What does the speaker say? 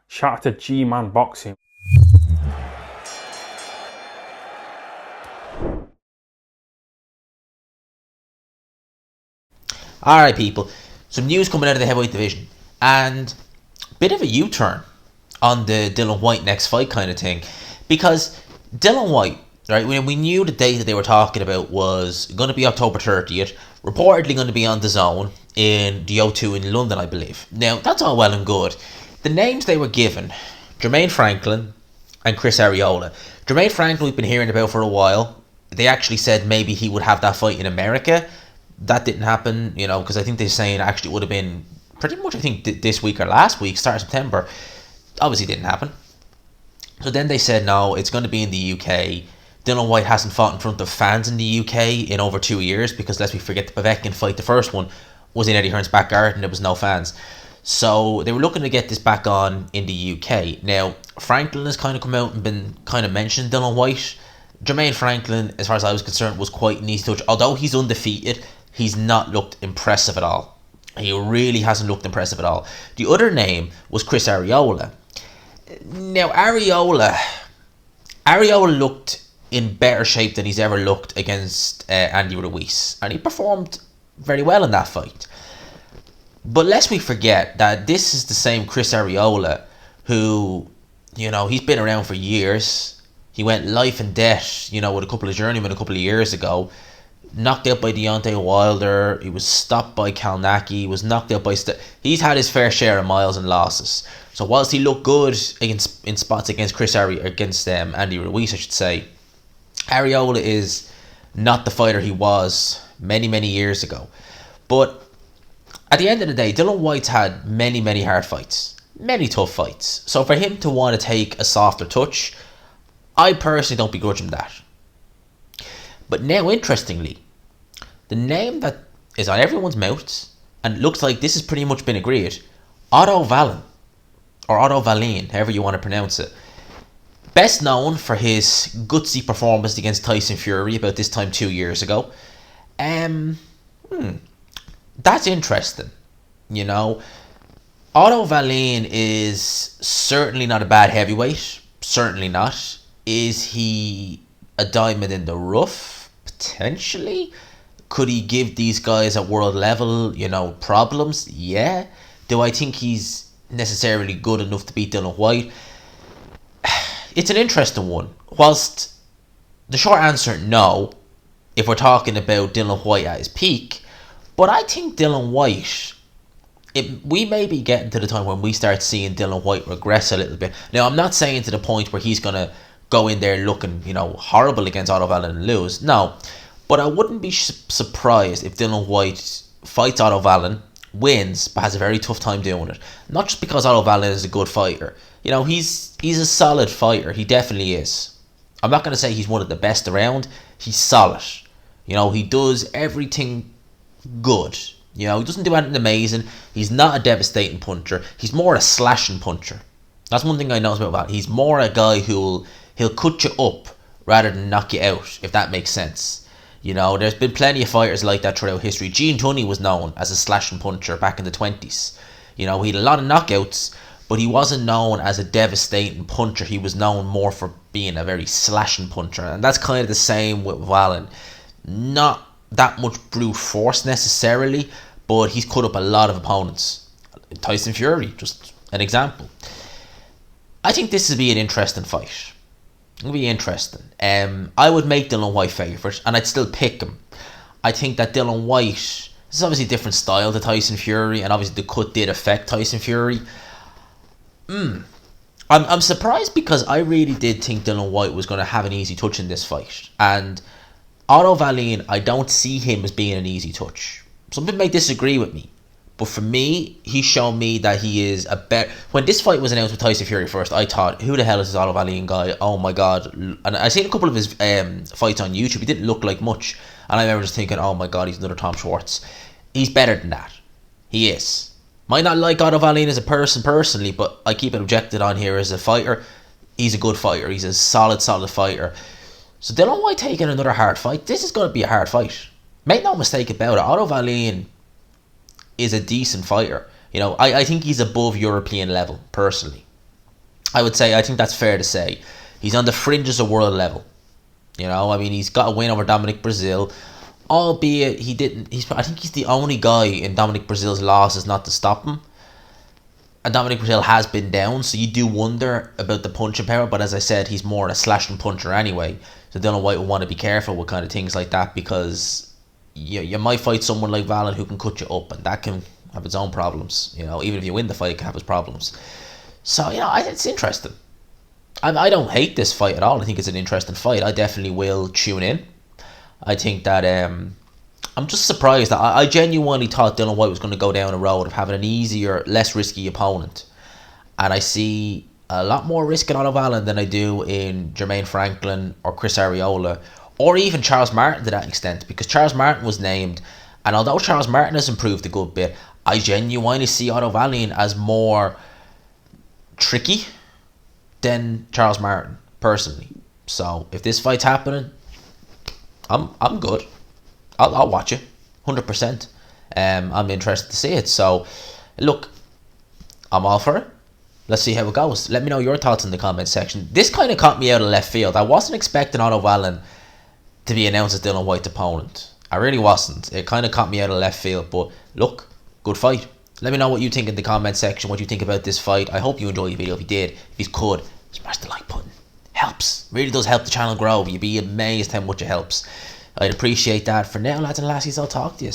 Shout out to G-Man Boxing. Alright, people. Some news coming out of the heavyweight division. And a bit of a U-turn on the Dillian Whyte next fight kind of thing. Because Dillian Whyte, right, when we knew the date that they were talking about was going to be October 30th, reportedly going to be on the Zone in the O2 in London, I believe. Now, that's all well and good. The names they were given, Jermaine Franklin and Chris Arreola. Jermaine Franklin we've been hearing about for a while. They actually said maybe he would have that fight in America. That didn't happen, because I think they're saying actually it would have been pretty much, I think, this week or last week, start of September. Obviously didn't happen. So then they said, no, it's going to be in the UK. Dillian Whyte hasn't fought in front of fans in the UK in over 2 years because, lest we forget, the Povetkin fight, the first one, was in Eddie Hearn's back garden. There was no fans. So they were looking to get this back on in the UK. Now, Franklin has kind of come out and been kind of mentioned Dillian Whyte. Jermaine Franklin, as far as I was concerned, was quite an easy touch. Although he's undefeated, he's not looked impressive at all. He really hasn't looked impressive at all. The other name was Chris Arreola. Now, Arreola looked in better shape than he's ever looked against Andy Ruiz. And he performed very well in that fight. But lest we forget that this is the same Chris Arreola who, he's been around for years. He went life and death, with a couple of journeymen a couple of years ago. Knocked out by Deontay Wilder. He was stopped by Kalnacki. He was knocked out by... He's had his fair share of miles and losses. So whilst he looked good in spots against Andy Ruiz, I should say, Arreola is not the fighter he was many, many years ago. But at the end of the day, Dillian Whyte's had many, many hard fights. Many tough fights. So for him to want to take a softer touch, I personally don't begrudge him that. But now, interestingly, the name that is on everyone's mouth, and it looks like this has pretty much been agreed, Otto Wallin, or Otto Wallin, however you want to pronounce it. Best known for his gutsy performance against Tyson Fury about this time 2 years ago. That's interesting. Otto Wallin is certainly not a bad heavyweight. Certainly not. Is he a diamond in the rough? Potentially. Could he give these guys at world level, problems? Yeah. Do I think he's necessarily good enough to beat Dillian Whyte? It's an interesting one. Whilst the short answer, no, if we're talking about Dillian Whyte at his peak. But I think Dillian Whyte, we may be getting to the time when we start seeing Dillian Whyte regress a little bit. Now, I'm not saying to the point where he's going to go in there looking, horrible against Otto Wallin and lose. No. But I wouldn't be surprised if Dillian Whyte fights Otto Wallin, wins, but has a very tough time doing it. Not just because Otto Wallin is a good fighter. He's a solid fighter. He definitely is. I'm not going to say he's one of the best around. He's solid. He does everything good. He doesn't do anything amazing. He's not a devastating puncher. He's more a slashing puncher. That's one thing I know about Wallin. He's more a guy he'll cut you up rather than knock you out, if that makes sense. There's been plenty of fighters like that throughout history. Gene Tunney was known as a slashing puncher back in the 20s. He had a lot of knockouts, but he wasn't known as a devastating puncher. He was known more for being a very slashing puncher. And that's kind of the same with Wallin. Not that much brute force necessarily, but he's cut up a lot of opponents. Tyson Fury, just an example. I think this would be an interesting fight. It'll be interesting. I would make Dillian Whyte favourite, and I'd still pick him. I think that Dillian Whyte, this is obviously a different style to Tyson Fury, and obviously the cut did affect Tyson Fury. I'm surprised because I really did think Dillian Whyte was going to have an easy touch in this fight. And Otto Wallin, I don't see him as being an easy touch. Some people may disagree with me. But for me, he's shown me that he is a better... When this fight was announced with Tyson Fury first, I thought, who the hell is this Otto Wallin guy? Oh my god. And I seen a couple of his fights on YouTube. He didn't look like much. And I remember just thinking, oh my god, he's another Tom Schwartz. He's better than that. He is. Might not like Otto Wallin as a person personally, but I keep it objected on here as a fighter. He's a good fighter. He's a solid fighter. So Dillian Whyte taking another hard fight. This is going to be a hard fight. Make no mistake about it. Otto Wallin is a decent fighter. I think he's above European level, personally. I think that's fair to say. He's on the fringes of world level. You know, I mean, he's got a win over Dominic Brazil, albeit he didn't. I think he's the only guy in Dominic Brazil's losses not to stop him. And Dominic Brazil has been down, so you do wonder about the punching power. But as I said, he's more a slashing puncher anyway. So Dillian Whyte will want to be careful with kind of things like that, because you might fight someone like Wallin who can cut you up, and that can have its own problems. You know, even if you win the fight, it can have its problems. So, you know, it's interesting. I don't hate this fight at all. I think it's an interesting fight. I definitely will tune in. I think that I'm just surprised that I genuinely thought Dillian Whyte was going to go down a road of having an easier, less risky opponent. And I see a lot more risk in Otto Wallin than I do in Jermaine Franklin or Chris Arreola, or even Charles Martin to that extent, because Charles Martin was named, and although Charles Martin has improved a good bit, I genuinely see Otto Wallin as more tricky than Charles Martin, personally. So if this fight's happening, I'm good. I'll watch it, 100%. I'm interested to see it. So look, I'm all for it. Let's see how it goes. Let me know your thoughts in the comment section. This kind of caught me out of left field. I wasn't expecting Otto Wallin to be announced as Dillian Whyte's opponent. I really wasn't. It kind of caught me out of left field. But look, good fight. Let me know what you think in the comment section, what you think about this fight. I hope you enjoyed the video. If you did, if you could, smash the like button. Helps. Really does help the channel grow. You'd be amazed how much it helps. I'd appreciate that. For now, lads and lassies, I'll talk to you.